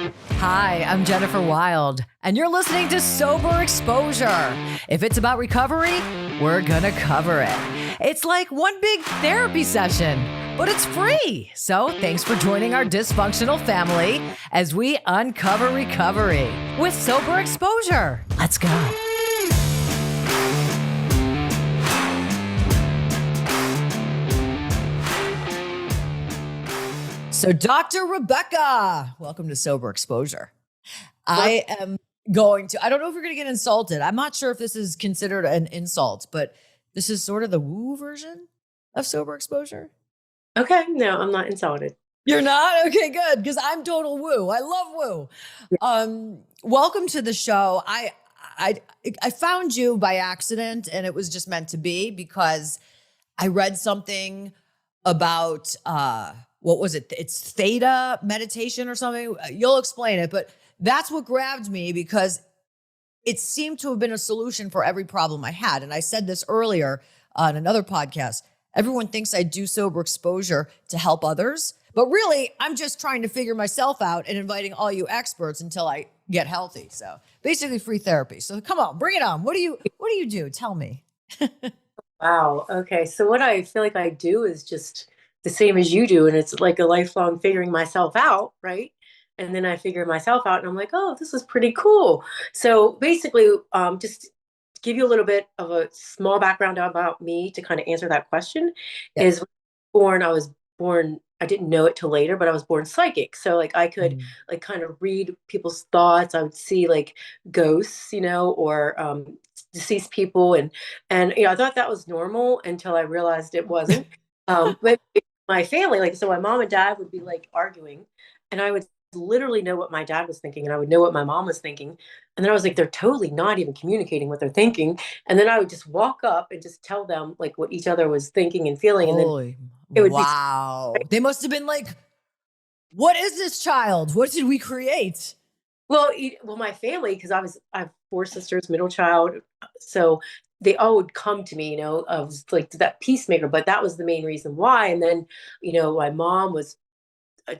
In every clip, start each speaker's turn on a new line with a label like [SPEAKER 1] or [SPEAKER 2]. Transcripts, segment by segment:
[SPEAKER 1] Hi, I'm Jennifer Wild, and you're listening to Sober Exposure. If it's about recovery, we're gonna cover it. It's like one big therapy session, but it's free. So thanks for joining our dysfunctional family as we uncover recovery with Sober Exposure. Let's go. So, Dr. Rebecca, welcome to Sober Exposure. I don't know if we're going to get insulted. I'm not sure if this is considered an insult, but this is sort of the woo version of Sober Exposure.
[SPEAKER 2] Okay, no, I'm not insulted.
[SPEAKER 1] You're not? Okay, good, because I'm total woo. I love woo. Welcome to the show. I found you by accident, and it was just meant to be because I read something about what was it? It's theta meditation or something. You'll explain it, but that's what grabbed me because it seemed to have been a solution for every problem I had. And I said this earlier on another podcast. Everyone thinks I do Sober Exposure to help others, but really I'm just trying to figure myself out and inviting all you experts until I get healthy. So basically free therapy. So come on, bring it on. What do you do? Tell me.
[SPEAKER 2] Wow. Okay. So what I feel like I do is just the same as you do. And it's like a lifelong figuring myself out, right? And then I figure myself out and I'm like, oh, this is pretty cool. So basically, just to give you a little bit of a small background about me to kind of answer that question
[SPEAKER 1] Yeah.
[SPEAKER 2] is I was born, I didn't know it till later, but I was born psychic. So like I could like kind of read people's thoughts. I would see like ghosts, or deceased people and I thought that was normal until I realized it wasn't. But my family, like so my mom and dad would be like arguing and I would literally know what my dad was thinking and I would know what my mom was thinking. And then I was like, they're totally not even communicating what they're thinking. And then I would just walk up and just tell them like what each other was thinking and feeling. And then
[SPEAKER 1] Holy
[SPEAKER 2] it would be
[SPEAKER 1] wow. They must have been like, what is this child? What did we create?
[SPEAKER 2] well, my family, because I have four sisters, middle child, so they all would come to me, of like that peacemaker. But that was the main reason why. And then, my mom was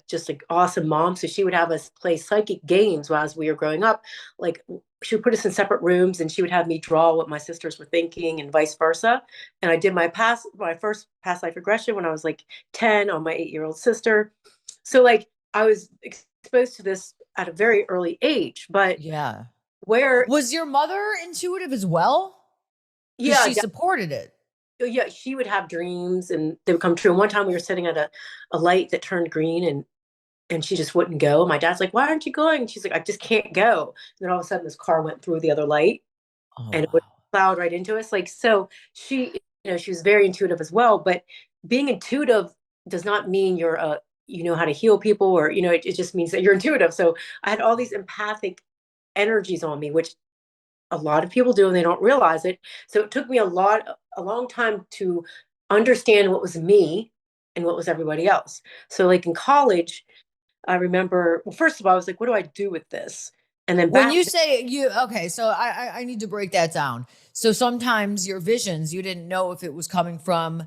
[SPEAKER 2] just an awesome mom, so she would have us play psychic games while as we were growing up. Like she would put us in separate rooms, and she would have me draw what my sisters were thinking, and vice versa. And I did my first past life regression when I was like 10 on my 8-year-old sister. So like I was exposed to this at a very early age, but
[SPEAKER 1] Yeah.
[SPEAKER 2] where
[SPEAKER 1] Was your mother intuitive as well? Because
[SPEAKER 2] yeah,
[SPEAKER 1] she supported it.
[SPEAKER 2] yeah, she would have dreams and they would come true. And one time we were sitting at a light that turned green and she just wouldn't go. My dad's like, why aren't you going? And she's like, I just can't go. And then all of a sudden this car went through the other light
[SPEAKER 1] Oh,
[SPEAKER 2] and it would
[SPEAKER 1] wow.
[SPEAKER 2] plowed right into us. Like, so she was very intuitive as well. But being intuitive does not mean you know how to heal people or, it just means that you're intuitive. So I had all these empathic energies on me, which a lot of people do and they don't realize it. So it took me a long time to understand what was me and what was everybody else. So like in college, I remember, well, first of all, I was like, what do I do with this? And then
[SPEAKER 1] When
[SPEAKER 2] back
[SPEAKER 1] you say okay, so I need to break that down. So sometimes your visions, you didn't know if it was coming from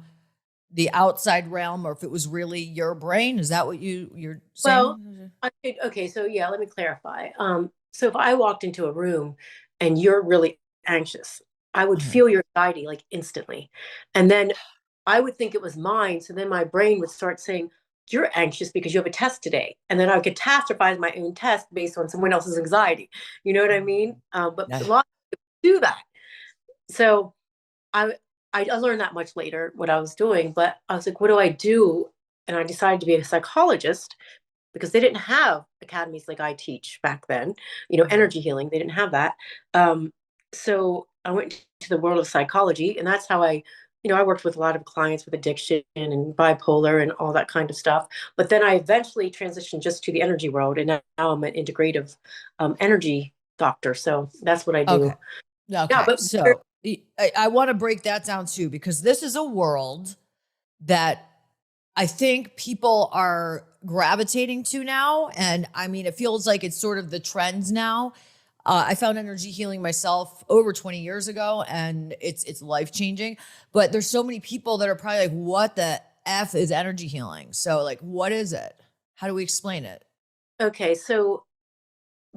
[SPEAKER 1] the outside realm or if it was really your brain. Is that what you're
[SPEAKER 2] well,
[SPEAKER 1] saying?
[SPEAKER 2] okay, so yeah, let me clarify. So if I walked into a room and you're really anxious, I would
[SPEAKER 1] Mhm.
[SPEAKER 2] feel your anxiety like instantly. And then I would think it was mine. So then my brain would start saying, you're anxious because you have a test today. And then I would catastrophize my own test based on someone else's anxiety. You know what I mean? But a
[SPEAKER 1] Yeah.
[SPEAKER 2] lot of people do that. So I, I learned that much later what I was doing, but I was like, what do I do? And I decided to be a psychologist because they didn't have academies like I teach back then,
[SPEAKER 1] Mhm.
[SPEAKER 2] energy healing. They didn't have that. So I went to the world of psychology, and that's how I worked with a lot of clients with addiction and bipolar and all that kind of stuff. But then I eventually transitioned just to the energy world, and now I'm an integrative energy doctor. So that's what I
[SPEAKER 1] Okay.
[SPEAKER 2] do. Yeah,
[SPEAKER 1] Okay.
[SPEAKER 2] but
[SPEAKER 1] So I want to break that down too, because this is a world that I think people are gravitating to now. And I mean, it feels like it's sort of the trends now. I found energy healing myself over 20 years ago and it's life changing. But there's so many people that are probably like, what the F is energy healing? So like, what is it? How do we explain it?
[SPEAKER 2] okay, so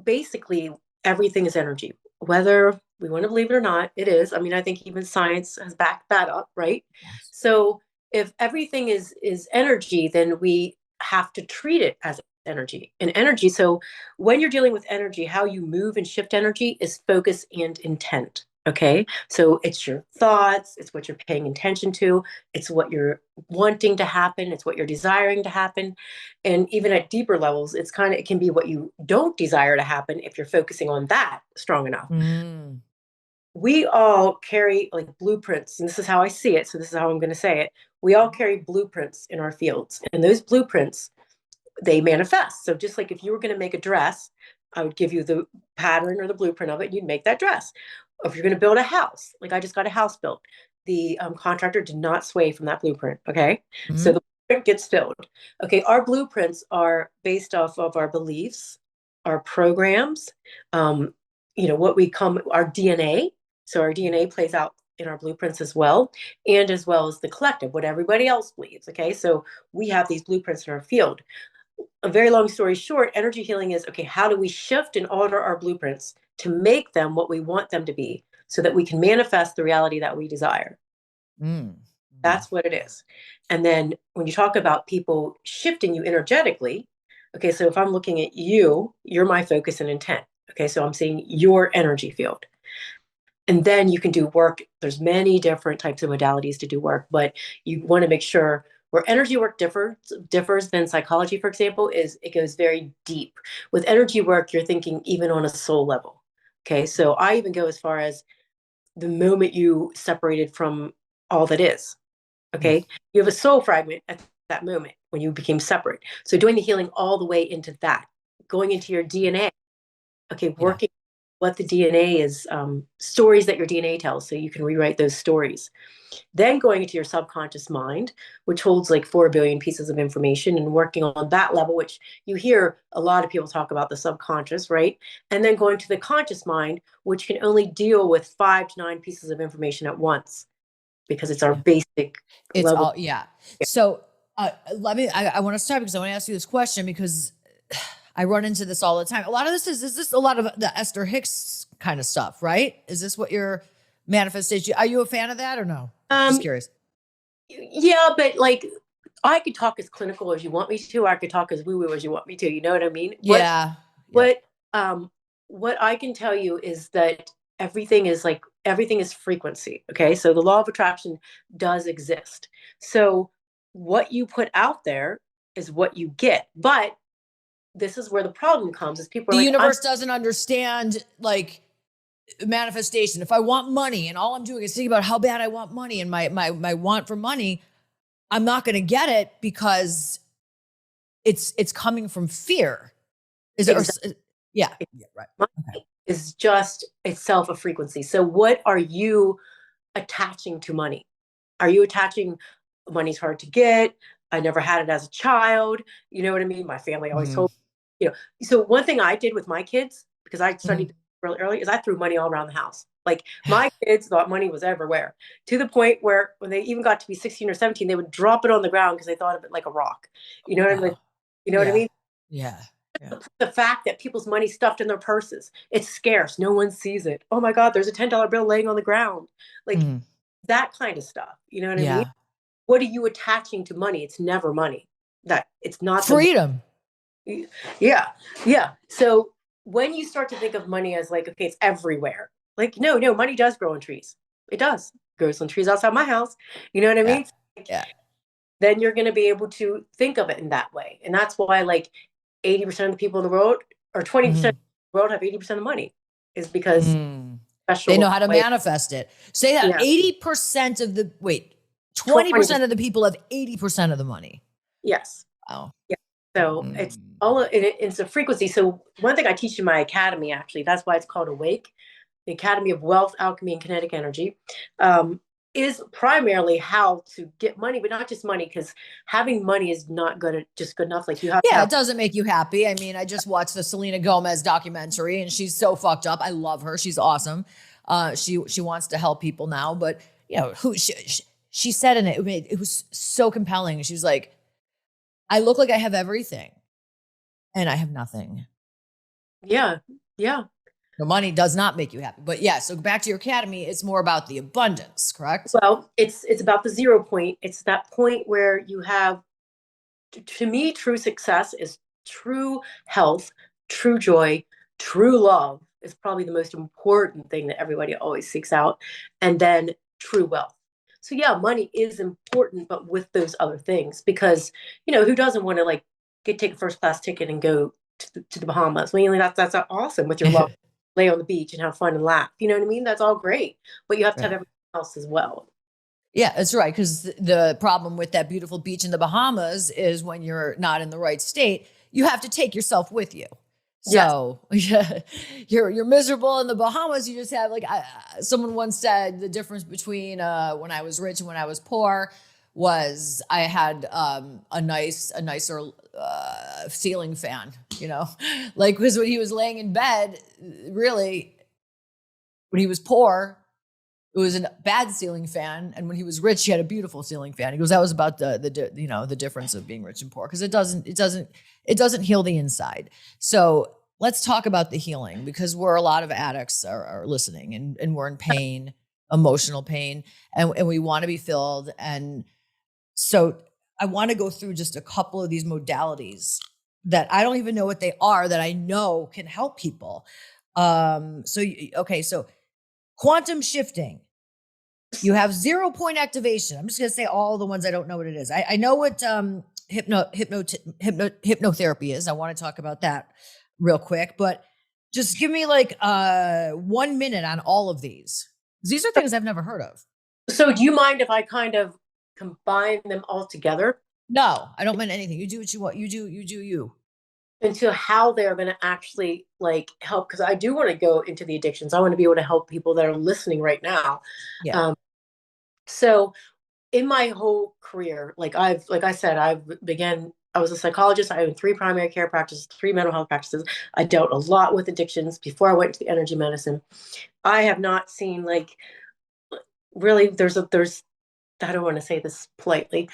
[SPEAKER 2] basically everything is energy, whether we want to believe it or not, it is. I mean, I think even science has backed that up, right?
[SPEAKER 1] Yes.
[SPEAKER 2] So if everything is energy, then we have to treat it as energy and energy. So when you're dealing with energy, how you move and shift energy is focus and intent. Okay. So it's your thoughts, it's what you're paying attention to, it's what you're wanting to happen, it's what you're desiring to happen. And even at deeper levels, it can be what you don't desire to happen if you're focusing on that strong enough.
[SPEAKER 1] Mm.
[SPEAKER 2] We all carry like blueprints, and this is how I see it. So this is how I'm going to say it. We all carry blueprints in our fields, and those blueprints, they manifest. So just like if you were going to make a dress, I would give you the pattern or the blueprint of it, and you'd make that dress. If you're going to build a house, like I just got a house built, the contractor did not sway from that blueprint. Okay. So
[SPEAKER 1] Mm-hmm.
[SPEAKER 2] the blueprint gets filled. Okay. Our blueprints are based off of our beliefs, our programs, um, what we come, our DNA. So our DNA plays out in our blueprints as well, and as well as the collective, what everybody else believes. Okay. So we have these blueprints in our field. A very long story short, energy healing is okay, how do we shift and alter our blueprints to make them what we want them to be so that we can manifest the reality that we desire?
[SPEAKER 1] Mm.
[SPEAKER 2] That's what it is. And then when you talk about people shifting you energetically, okay, so if I'm looking at you, you're my focus and intent. Okay, so I'm seeing your energy field. And then you can do work. There's many different types of modalities to do work, but you want to make sure where energy work differs than psychology, for example, is it goes very deep. With energy work, you're thinking even on a soul level. Okay, so I even go as far as the moment you separated from all that is.
[SPEAKER 1] Mm.
[SPEAKER 2] Okay, you have a soul fragment at that moment when you became separate. So doing the healing all the way into that, going into your DNA. Okay,
[SPEAKER 1] Yeah.
[SPEAKER 2] working what the DNA is, stories that your DNA tells, so you can rewrite those stories. Then going into your subconscious mind, which holds like 4 billion pieces of information, and working on that level, which you hear a lot of people talk about the subconscious, right? And then going to the conscious mind, which can only deal with 5 to 9 pieces of information at once because it's our
[SPEAKER 1] Yeah.
[SPEAKER 2] basic
[SPEAKER 1] It's
[SPEAKER 2] level.
[SPEAKER 1] all, yeah. So I want to start because I want to ask you this question because I run into this all the time. A lot of this is this a lot of the Esther Hicks kind of stuff, right? Is this what your manifestation? Are you a fan of that or no? Just
[SPEAKER 2] Um,
[SPEAKER 1] curious.
[SPEAKER 2] yeah, but like I could talk as clinical as you want me to, or I could talk as woo woo as you want me to. You know what I mean?
[SPEAKER 1] Yeah. Yeah.
[SPEAKER 2] What um what I can tell you is that everything is frequency. Okay. So the law of attraction does exist. So what you put out there is what you get. But this is where the problem comes is people are
[SPEAKER 1] The
[SPEAKER 2] like,
[SPEAKER 1] universe doesn't understand like manifestation. If I want money and all I'm doing is thinking about how bad I want money and my want for money, I'm not going to get it because it's coming from fear. Is it? Or,
[SPEAKER 2] exactly,
[SPEAKER 1] yeah. Yeah. Right. Okay.
[SPEAKER 2] is just itself a frequency. So what are you attaching to money? Are you attaching money's hard to get? I never had it as a child. You know what I mean? My family always
[SPEAKER 1] Mm-hmm.
[SPEAKER 2] told me, So one thing I did with my kids, because I
[SPEAKER 1] Mm-hmm.
[SPEAKER 2] studied really early, is I threw money all around the house. Like my kids thought money was everywhere to the point where when they even got to be 16 or 17, they would drop it on the ground because they thought of it like a rock. You know what I mean?
[SPEAKER 1] Wow.
[SPEAKER 2] You know what I
[SPEAKER 1] Yeah.
[SPEAKER 2] mean?
[SPEAKER 1] Yeah. Yeah.
[SPEAKER 2] The fact that people's money stuffed in their purses, it's scarce. No one sees it. Oh my God, there's a $10 bill laying on the ground. Like
[SPEAKER 1] Mm.
[SPEAKER 2] that kind of stuff. You know what I mean?
[SPEAKER 1] Yeah.
[SPEAKER 2] What are you attaching to money? It's never money. That it's not the
[SPEAKER 1] Freedom.
[SPEAKER 2] yeah, yeah. So when you start to think of money as like, okay, it's everywhere. Like, no, money does grow on trees. It does. It grows on trees outside my house. You know what I
[SPEAKER 1] Yeah.
[SPEAKER 2] mean? Like,
[SPEAKER 1] Yeah.
[SPEAKER 2] then you're going to be able to think of it in that way. And that's why like 80% of the people in the world or 20%
[SPEAKER 1] Mm-hmm.
[SPEAKER 2] of the world have 80% of money is because
[SPEAKER 1] Mm. They know
[SPEAKER 2] special
[SPEAKER 1] how to
[SPEAKER 2] way.
[SPEAKER 1] manifest it. Say that
[SPEAKER 2] Yeah.
[SPEAKER 1] 80% of the, wait,
[SPEAKER 2] 20%.
[SPEAKER 1] 20% of the people have 80% of the money.
[SPEAKER 2] Yes.
[SPEAKER 1] Wow.
[SPEAKER 2] Yeah. So it's
[SPEAKER 1] Mm.
[SPEAKER 2] it's a frequency. So one thing I teach in my academy, actually, that's why it's called Awake, the Academy of Wealth, Alchemy, and Kinetic Energy, is primarily how to get money, but not just money, because having money is not just good enough. Like you have to
[SPEAKER 1] Yeah,
[SPEAKER 2] have.
[SPEAKER 1] it doesn't make you happy. I mean, I just watched the Selena Gomez documentary and she's so fucked up. I love her. She's awesome. She wants to help people now, but you know, she said in it was so compelling. She was like, I look like I have everything and I have nothing.
[SPEAKER 2] Yeah. Yeah.
[SPEAKER 1] The money does not make you happy. But yeah, so back to your academy, it's more about the abundance, correct?
[SPEAKER 2] Well, it's about the 0 point. It's that point where you have, to me, true success is true health, true joy, true love is probably the most important thing that everybody always seeks out. And then true wealth. So yeah, money is important, but with those other things, because who doesn't want to like take a first class ticket and go to the Bahamas? I mean, like, that's awesome with your love, lay on the beach and have fun and laugh. You know what I mean? That's all great, but you have to have
[SPEAKER 1] Right.
[SPEAKER 2] everything else as well.
[SPEAKER 1] Yeah, that's right. Because the problem with that beautiful beach in the Bahamas is when you're not in the right state, you have to take yourself with you.
[SPEAKER 2] Yes.
[SPEAKER 1] So yeah, you're miserable in the Bahamas. You just have like someone once said the difference between when I was rich and when I was poor was I had a nicer ceiling fan. Like because when he was laying in bed, really when he was poor, it was a bad ceiling fan, and when he was rich, he had a beautiful ceiling fan. He goes, that was about the difference of being rich and poor because it doesn't heal the inside. So let's talk about the healing because we're a lot of addicts are listening and we're in pain, emotional pain, and we want to be filled. And so I want to go through just a couple of these modalities that I don't even know what they are that I know can help people. So quantum shifting. You have 0 point activation. I'm just going to say all the ones I don't know what it is. I know what hypnotherapy is. I want to talk about that real quick, but just give me like 1 minute on all of these. These are things I've never heard of.
[SPEAKER 2] So do you mind if I kind of combine them all together
[SPEAKER 1] No, I don't mean anything. You do what you want. You do you.
[SPEAKER 2] into how they're going to actually like help? Because I do want to go into the addictions. I want to be able to help people that are listening right now.
[SPEAKER 1] Yeah.
[SPEAKER 2] So in my whole career, like I said, I was a psychologist. I owned 3 primary care practices, 3 mental health practices. I dealt a lot with addictions before I went to the energy medicine. I have not seen like really there's I don't want to say this politely.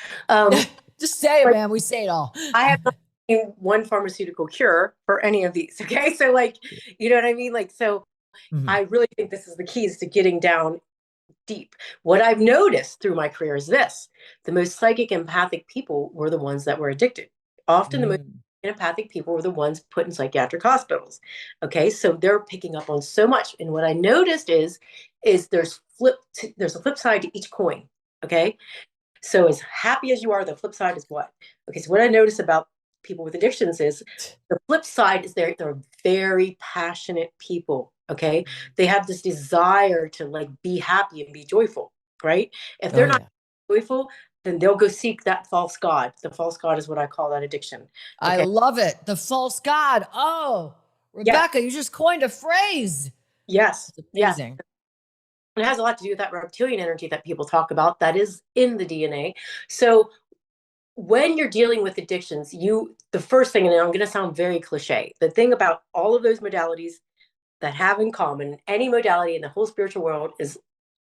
[SPEAKER 1] Just say it,
[SPEAKER 2] But
[SPEAKER 1] man. We say it all.
[SPEAKER 2] I have not seen one pharmaceutical cure for any of these. Okay. So like, you know what I mean? Like, so
[SPEAKER 1] Mhm.
[SPEAKER 2] I really think this is the keys to getting down deep. What I've noticed through my career is this: the most psychic empathic people were the ones that were addicted. Often the most
[SPEAKER 1] Mm.
[SPEAKER 2] empathic people were the ones put in psychiatric hospitals. Okay. So they're picking up on so much. And what I noticed is there's a flip side to each coin. Okay. So as happy as you are, the flip side is what? Okay, so what I notice about people with addictions is the flip side is they're very passionate people. Okay. They have this desire to like be happy and be joyful, right? If
[SPEAKER 1] Oh
[SPEAKER 2] they're not
[SPEAKER 1] yeah.
[SPEAKER 2] joyful, then they'll go seek that false god. The false god is what I call that addiction.
[SPEAKER 1] I
[SPEAKER 2] Okay.
[SPEAKER 1] love it. The false god. Oh,
[SPEAKER 2] Yes,
[SPEAKER 1] Rebecca, you just coined a phrase.
[SPEAKER 2] yes,
[SPEAKER 1] It's
[SPEAKER 2] yes.
[SPEAKER 1] amazing.
[SPEAKER 2] It has a lot to do with that reptilian energy that people talk about that is in the DNA. So when you're dealing with addictions, the first thing, and I'm going to sound very cliche, the thing about all of those modalities that have in common, any modality in the whole spiritual world, is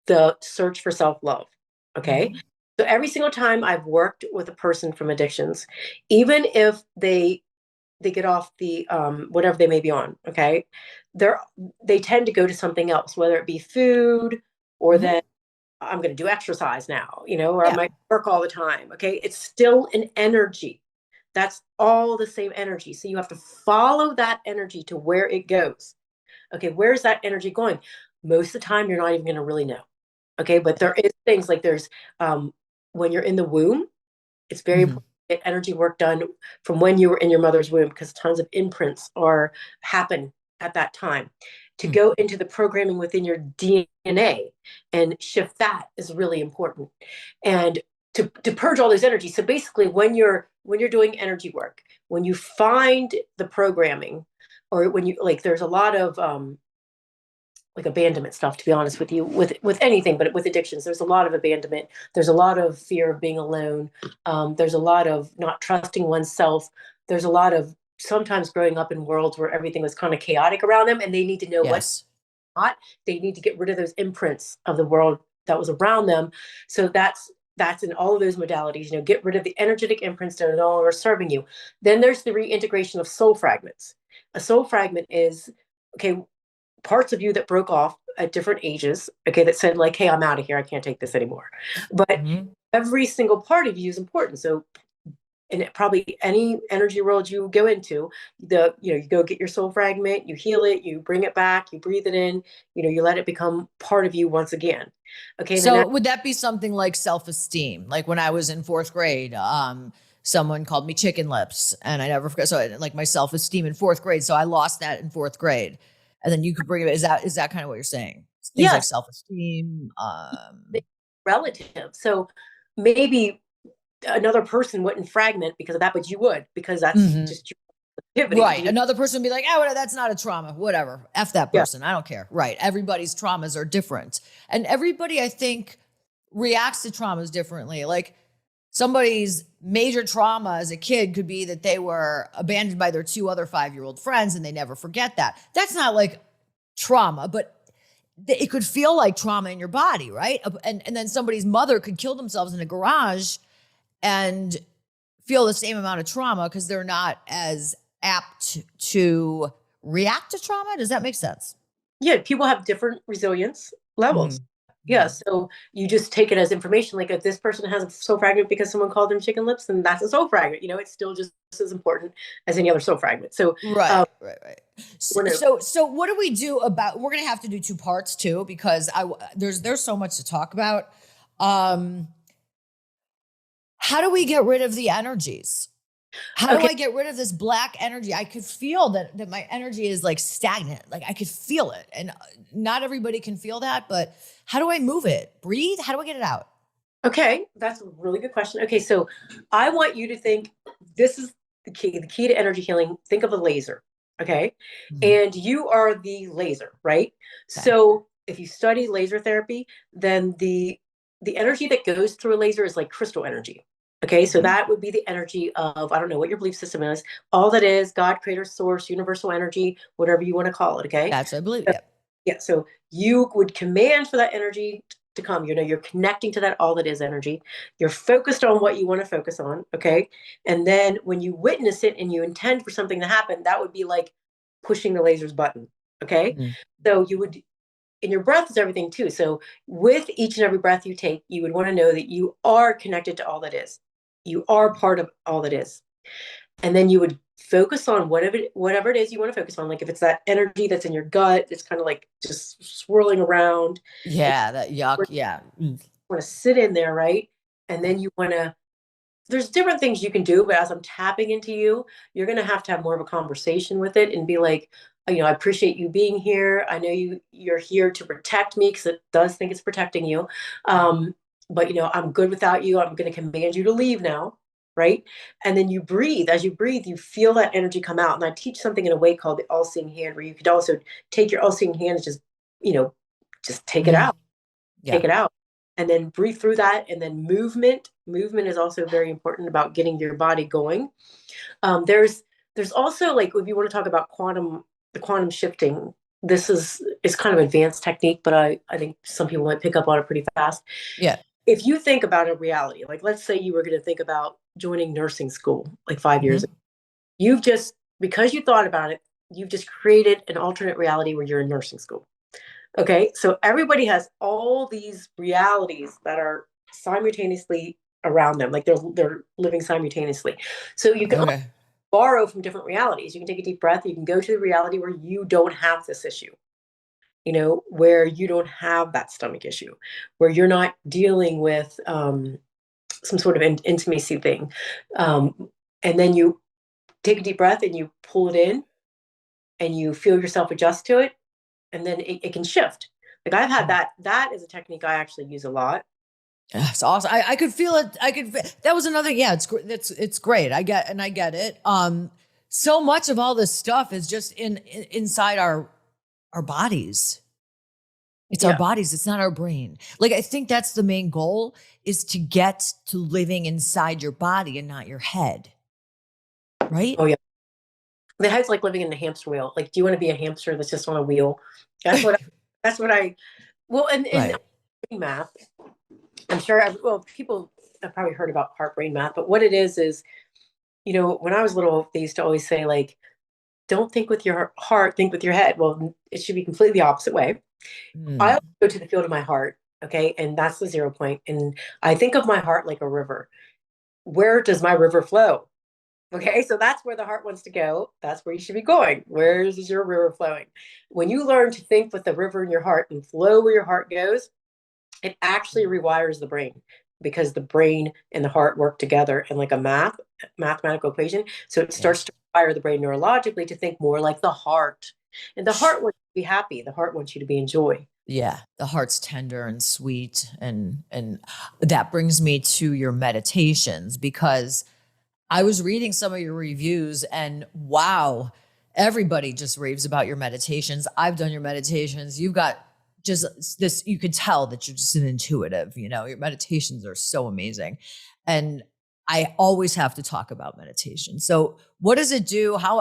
[SPEAKER 2] the search for self-love. Okay.
[SPEAKER 1] Mhm.
[SPEAKER 2] So every single time I've worked with a person from addictions, even if they get off the whatever they may be on, okay, they're they tend to go to something else, whether it be food or
[SPEAKER 1] Mhm.
[SPEAKER 2] then I'm going to do exercise now, or I
[SPEAKER 1] Yeah.
[SPEAKER 2] might work all the time. Okay. It's still an energy. That's all the same energy. So you have to follow that energy to where it goes. Okay. Where's that energy going? Most of the time, you're not even going to really know. Okay. But there is things like um, when you're in the womb, it's very
[SPEAKER 1] Mhm.
[SPEAKER 2] important to get energy work done from when you were in your mother's womb because tons of imprints are happen at that time. To
[SPEAKER 1] Mm.
[SPEAKER 2] go into the programming within your DNA and shift that is really important. And to purge all those energies. So basically when you're doing energy work, when you find the programming or when you like there's a lot of like abandonment stuff, to be honest with you, with anything, but with addictions there's a lot of abandonment, there's a lot of fear of being alone, there's a lot of not trusting oneself, there's a lot of sometimes growing up in worlds where everything was kind of chaotic around them and they need to know what's
[SPEAKER 1] Yes.
[SPEAKER 2] not. They need to get rid of those imprints of the world that was around them. So that's That's in all of those modalities, get rid of the energetic imprints that are no longer serving you. Then there's the reintegration of soul fragments. A soul fragment is, okay, parts of you that broke off at different ages, okay, that said like, hey, I'm out of here. I can't take this anymore. But every single part of you is important. So in probably any energy world you go into, you go get your soul fragment, you heal it, you bring it back, you breathe it in, you let it become part of you once again. Okay.
[SPEAKER 1] So would that be something like self-esteem? Like when I was in fourth grade, someone called me chicken lips and I never forgot. So like my self-esteem in fourth grade. So I lost that in fourth grade. And then you could bring it. Is that kind of what you're saying? Things like self-esteem.
[SPEAKER 2] Relative. So maybe another person wouldn't fragment because of that, but you would, because that's just your activity.
[SPEAKER 1] Right. Another person would be like, oh, that's not a trauma. Whatever. F that person. I don't care. Right. Everybody's traumas are different. And everybody, I think, reacts to traumas differently. Like somebody's major trauma as a kid could be that they were abandoned by their 2 other 5-year-old friends and they never forget that. That's not like trauma, but it could feel like trauma in your body, right? And then somebody's mother could kill themselves in a garage and feel the same amount of trauma because they're not as apt to react to trauma. Does that make sense?
[SPEAKER 2] Yeah, people have different resilience levels. Yeah, so you just take it as information. Like if this person has a soul fragment because someone called them chicken lips, then that's a soul fragment. It's still just as important as any other soul fragment. So
[SPEAKER 1] right. So what do we do about? We're gonna have to do 2 parts too because there's so much to talk about. How do we get rid of the energies? How do I get rid of this black energy? I could feel that my energy is like stagnant. Like I could feel it. And not everybody can feel that, but how do I move it? Breathe? How do I get it out?
[SPEAKER 2] Okay, that's a really good question. Okay, so I want you to think this is the key to energy healing. Think of a laser, okay? And you are the laser, right? Okay. So if you study laser therapy, then the energy that goes through a laser is like crystal energy. Okay, so that would be the energy of, I don't know what your belief system is. All that is God, creator, source, universal energy, whatever you want to call it. Okay.
[SPEAKER 1] That's what I believe.
[SPEAKER 2] Yeah. So you would command for that energy to come. You're connecting to that all that is energy. You're focused on what you want to focus on. Okay. And then when you witness it and you intend for something to happen, that would be like pushing the laser's button. Okay. So you would, and your breath is everything too. So with each and every breath you take, you would want to know that you are connected to all that is. You are part of all that is. And then you would focus on whatever it is you want to focus on. Like if it's that energy that's in your gut, it's kind of like just swirling around.
[SPEAKER 1] Yeah, that yuck. Yeah.
[SPEAKER 2] You want to sit in there, right? And then you want to, there's different things you can do, but as I'm tapping into you, you're going to have more of a conversation with it and be like, I appreciate you being here. I know you're here to protect me because it does think it's protecting you. But I'm good without you. I'm going to command you to leave now. Right. And then you breathe. As you breathe, you feel that energy come out. And I teach something in a way called the all-seeing hand, where you could also take your all-seeing hand and just take it out. Yeah. Take it out. And then breathe through that. And then movement is also very important about getting your body going. There's also, like, if you want to talk about the quantum shifting, this is kind of advanced technique, but I think some people might pick up on it pretty fast.
[SPEAKER 1] Yeah.
[SPEAKER 2] If you think about a reality, like let's say you were going to think about joining nursing school like 5 years ago, because you thought about it, you've just created an alternate reality where you're in nursing school. Okay. So everybody has all these realities that are simultaneously around them. Like they're living simultaneously. So you can borrow from different realities. You can take a deep breath. You can go to the reality where you don't have this issue, where you don't have that stomach issue, where you're not dealing with some sort of intimacy thing. And then you take a deep breath and you pull it in and you feel yourself adjust to it. And then it can shift. Like I've had that is a technique I actually use a lot.
[SPEAKER 1] That's awesome. I could feel it. That was another, it's great. I get it. So much of all this stuff is just inside our bodies. It's our bodies. It's not our brain. Like, I think that's the main goal, is to get to living inside your body and not your head. Right?
[SPEAKER 2] Oh yeah. The head's like living in a hamster wheel. Like, do you want to be a hamster that's just on a wheel? That's what I, well, and math, I'm sure, well, people have probably heard about heart brain math, but what it is, when I was little, they used to always say, like, don't think with your heart, think with your head. Well, it should be completely the opposite way. I
[SPEAKER 1] Mm,
[SPEAKER 2] go to the field of my heart, okay, and that's the 0 point. And I think of my heart like a river. Where does my river flow? Okay, so that's where the heart wants to go. That's where you should be going. Where is your river flowing? When you learn to think with the river in your heart and flow where your heart goes, it actually rewires the brain, because the brain and the heart work together in like a mathematical equation. So it
[SPEAKER 1] yeah.
[SPEAKER 2] starts to fire the brain neurologically to think more like the heart. And the heart wants you to be happy. The heart wants you to be in joy.
[SPEAKER 1] Yeah, the heart's tender and sweet, and that brings me to your meditations, because I was reading some of your reviews and wow, everybody just raves about your meditations. I've done your meditations. You've got just this, you could tell that you're just an intuitive, your meditations are so amazing. And I always have to talk about meditation. So what does it do? How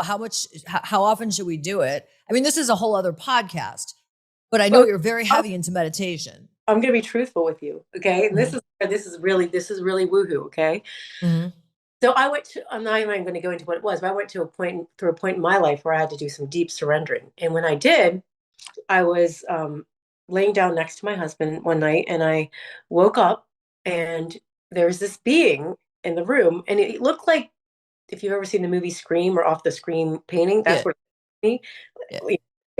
[SPEAKER 1] often should we do it? I mean, this is a whole other podcast, but I know
[SPEAKER 2] Well,
[SPEAKER 1] you're very heavy into meditation.
[SPEAKER 2] I'm going to be truthful with you, okay? And
[SPEAKER 1] Mhm.
[SPEAKER 2] this is really woohoo, okay?
[SPEAKER 1] Mhm.
[SPEAKER 2] So I'm not even going to go into what it was, but I went through a point in my life where I had to do some deep surrendering. And when I did, I was laying down next to my husband one night, and I woke up, and there was this being in the room, and it looked like, if you've ever seen the movie Scream or Off the Scream painting, that's
[SPEAKER 1] Yeah,
[SPEAKER 2] what it
[SPEAKER 1] yeah.
[SPEAKER 2] was,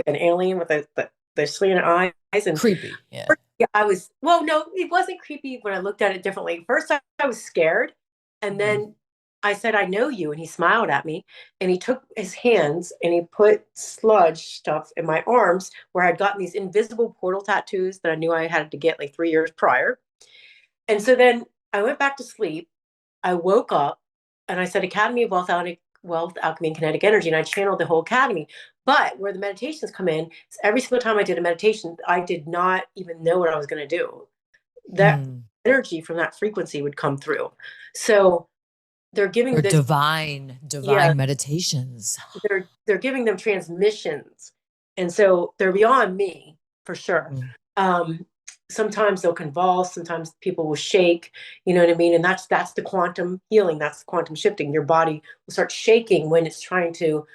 [SPEAKER 2] an alien with the slanted eyes. And
[SPEAKER 1] Creepy. Yeah.
[SPEAKER 2] yeah, well, no, it wasn't creepy when I looked at it differently. First, I was scared. And
[SPEAKER 1] Mhm.
[SPEAKER 2] then I said, I know you. And he smiled at me, and he took his hands and he put sludge stuff in my arms where I'd gotten these invisible portal tattoos that I knew I had to get like 3 years prior. And so then I went back to sleep. I woke up and I said, Academy of Wealth, Alchemy, and Kinetic Energy. And I channeled the whole Academy. But where the meditations come in is every single time I did a meditation, I did not even know what I was going to do. That
[SPEAKER 1] Mm.
[SPEAKER 2] energy from that frequency would come through. So they're
[SPEAKER 1] Or
[SPEAKER 2] giving this, yeah,
[SPEAKER 1] divine meditations.
[SPEAKER 2] they're giving them transmissions. And so they're beyond me for sure.
[SPEAKER 1] Mm.
[SPEAKER 2] Um, Sometimes they'll convulse, sometimes people will shake, you know what I mean? And that's the quantum healing, that's the quantum shifting. Your body will start shaking when it's trying to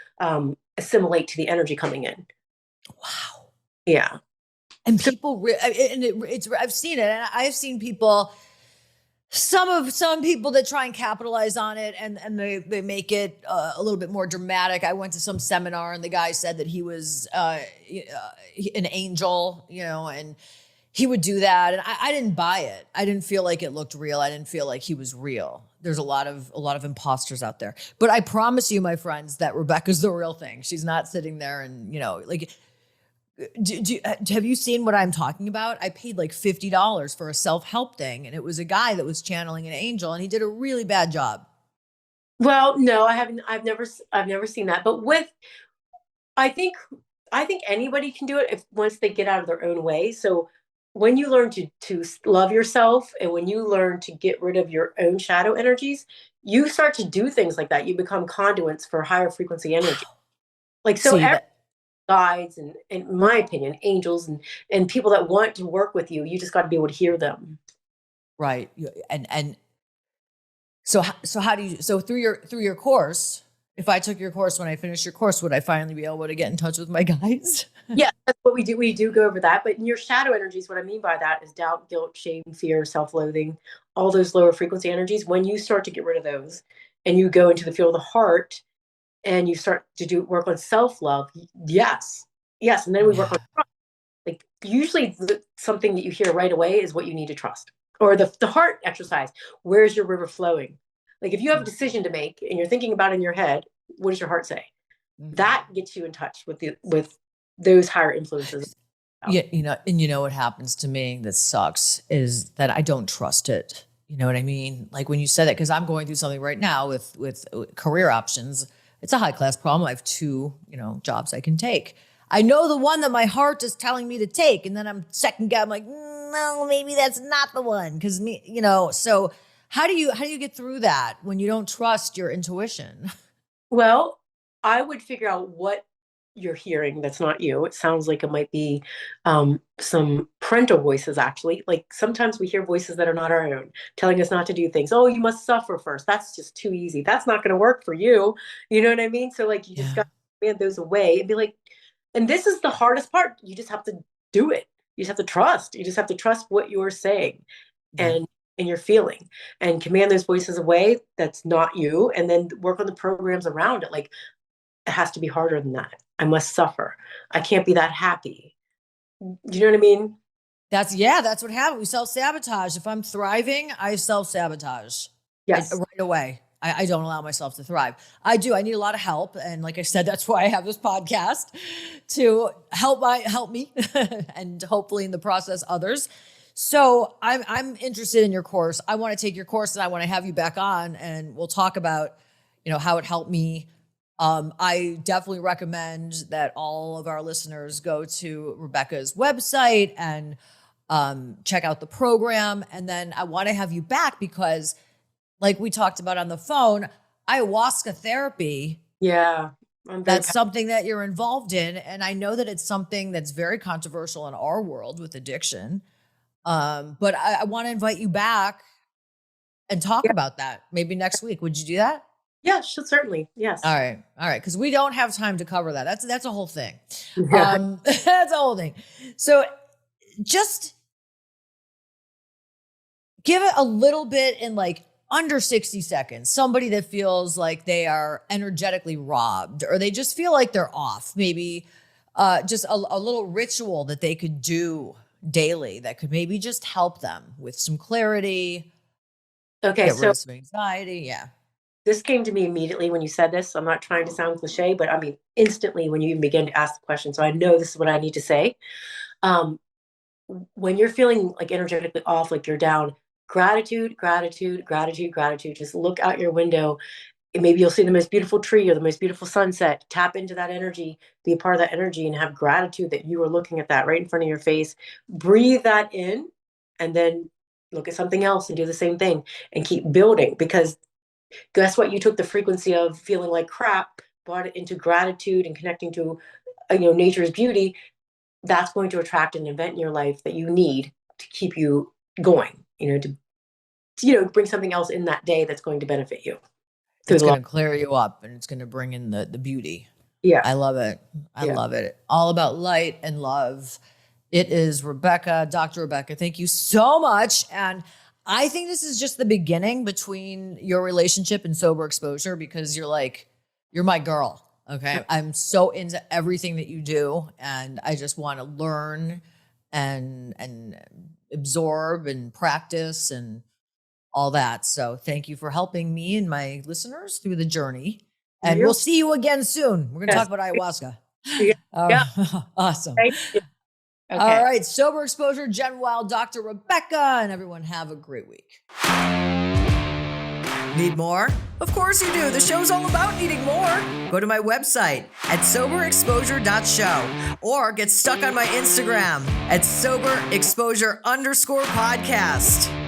[SPEAKER 2] assimilate to the energy coming in.
[SPEAKER 1] Wow.
[SPEAKER 2] Yeah.
[SPEAKER 1] And
[SPEAKER 2] So
[SPEAKER 1] people, it's, I've seen it, and I've seen people, some people that try and capitalize on it, and they make it a little bit more dramatic. I went to some seminar, and the guy said that he was an angel, and he would do that, and I didn't buy it. I didn't feel like it looked real. I didn't feel like he was real. There's a lot of imposters out there, but I promise you, my friends, that Rebecca's the real thing. She's not sitting there and like. Have you seen what I'm talking about? I paid like $50 for a self-help thing, and it was a guy that was channeling an angel, and he did a really bad job.
[SPEAKER 2] well, no, I haven't. I've never seen that. But I think I think anybody can do it if once they get out of their own way. So when you learn to love yourself, and when you learn to get rid of your own shadow energies, you start to do things like that. You become conduits for higher frequency energy.
[SPEAKER 1] Wow.
[SPEAKER 2] Like, so
[SPEAKER 1] See
[SPEAKER 2] every
[SPEAKER 1] that?
[SPEAKER 2] guides and, in my opinion, angels and people that want to work with you, you just got to be able to hear them.
[SPEAKER 1] Right. And so how do you, so through your course, if I took your course, when I finished your course, would I finally be able to get in touch with my guys?
[SPEAKER 2] Yeah, that's what we do. We do go over that. But in your shadow energies, what I mean by that is doubt, guilt, shame, fear, self-loathing, all those lower frequency energies. When you start to get rid of those and you go into the field of the heart and you start to do work on self-love, yes. Yes. And then we work on
[SPEAKER 1] Yeah.
[SPEAKER 2] trust. Like, usually something that you hear right away is what you need to trust. Or the heart exercise. Where's your river flowing? Like, if you have a decision to make and you're thinking about it in your head, what does your heart say?
[SPEAKER 1] Mhm.
[SPEAKER 2] That gets you in touch with those higher influences.
[SPEAKER 1] Yeah, and what happens to me that sucks is that I don't trust it. You know what I mean? Like when you said that, because I'm going through something right now with career options. It's a high class problem. I have two, jobs I can take. I know the one that my heart is telling me to take, and then I'm second guessing. I'm like, no, maybe that's not the one, because So how do you get through that when you don't trust your intuition?
[SPEAKER 2] Well, I would figure out you're hearing that's not you. It sounds like it might be some parental voices, actually. Like sometimes we hear voices that are not our own, telling us not to do things. Oh, you must suffer first. That's just too easy. That's not going to work for you. You know what I mean? So like you just
[SPEAKER 1] Yeah.
[SPEAKER 2] got to command those away and be like, and this is the hardest part. You just have to do it. You just have to trust. You just have to trust what you're saying
[SPEAKER 1] Yeah.
[SPEAKER 2] and you're feeling, and command those voices away that's not you, and then work on the programs around it. Like it has to be harder than that. I must suffer. I can't be that happy. Do you know what I mean?
[SPEAKER 1] That's what happened. We self-sabotage. If I'm thriving, I self-sabotage
[SPEAKER 2] Yes.
[SPEAKER 1] right away. I don't allow myself to thrive. I do. I need a lot of help. And like I said, that's why I have this podcast to help me and hopefully in the process others. So I'm interested in your course. I want to take your course and I want to have you back on and we'll talk about, how it helped me. I definitely recommend that all of our listeners go to Rebecca's website and check out the program. And then I want to have you back because, like we talked about on the phone, ayahuasca therapy,
[SPEAKER 2] Yeah.
[SPEAKER 1] that's something that you're involved in. And I know that it's something that's very controversial in our world with addiction. But I want to invite you back and talk
[SPEAKER 2] Yeah.
[SPEAKER 1] about that maybe next week. Would you do that?
[SPEAKER 2] Yeah, certainly.
[SPEAKER 1] All
[SPEAKER 2] Yes.
[SPEAKER 1] right. All right. Because we don't have time to cover that. That's a whole thing.
[SPEAKER 2] Yeah.
[SPEAKER 1] That's a whole thing. So just give it a little bit in like under 60 seconds. Somebody that feels like they are energetically robbed or they just feel like they're off. Maybe just a little ritual that they could do daily that could maybe just help them with some clarity,
[SPEAKER 2] Okay.
[SPEAKER 1] get rid
[SPEAKER 2] So
[SPEAKER 1] of some anxiety. Yeah.
[SPEAKER 2] this came to me immediately when you said this. I'm not trying to sound cliche, but I mean, instantly when you even begin to ask the question. So I know this is what I need to say. Um, when you're feeling like energetically off, like you're down, gratitude, gratitude, gratitude, gratitude. Just look out your window and maybe you'll see the most beautiful tree or the most beautiful sunset. Tap into that energy, be a part of that energy, and have gratitude that you are looking at that right in front of your face. Breathe that in, and then look at something else and do the same thing and keep building. Because guess what? You took the frequency of feeling like crap, brought it into gratitude and connecting to nature's beauty. That's going to attract an event in your life that you need to keep you going. To bring something else in that day that's going to benefit you through
[SPEAKER 1] It's
[SPEAKER 2] the long.
[SPEAKER 1] going to clear you up and it's going to bring in the beauty.
[SPEAKER 2] Yeah.
[SPEAKER 1] I love it. I
[SPEAKER 2] Yeah.
[SPEAKER 1] love it. All about light and love. It is Rebecca, Dr. Rebecca. Thank you so much. And I think this is just the beginning between your relationship and sober exposure because you're my girl. Okay. I'm so into everything that you do. And I just want to learn and absorb and practice and all that. So thank you for helping me and my listeners through the journey. And we'll see you again soon. We're going to talk
[SPEAKER 2] Yes.
[SPEAKER 1] about ayahuasca.
[SPEAKER 2] Yeah. Yeah.
[SPEAKER 1] Awesome.
[SPEAKER 2] Thank you. Okay.
[SPEAKER 1] All right. Sober Exposure, Gen Wild, Dr. Rebecca, and everyone have a great week. Need more? Of course you do. The show's all about needing more. Go to my website at soberexposure.show or get stuck on my Instagram at soberexposure_podcast.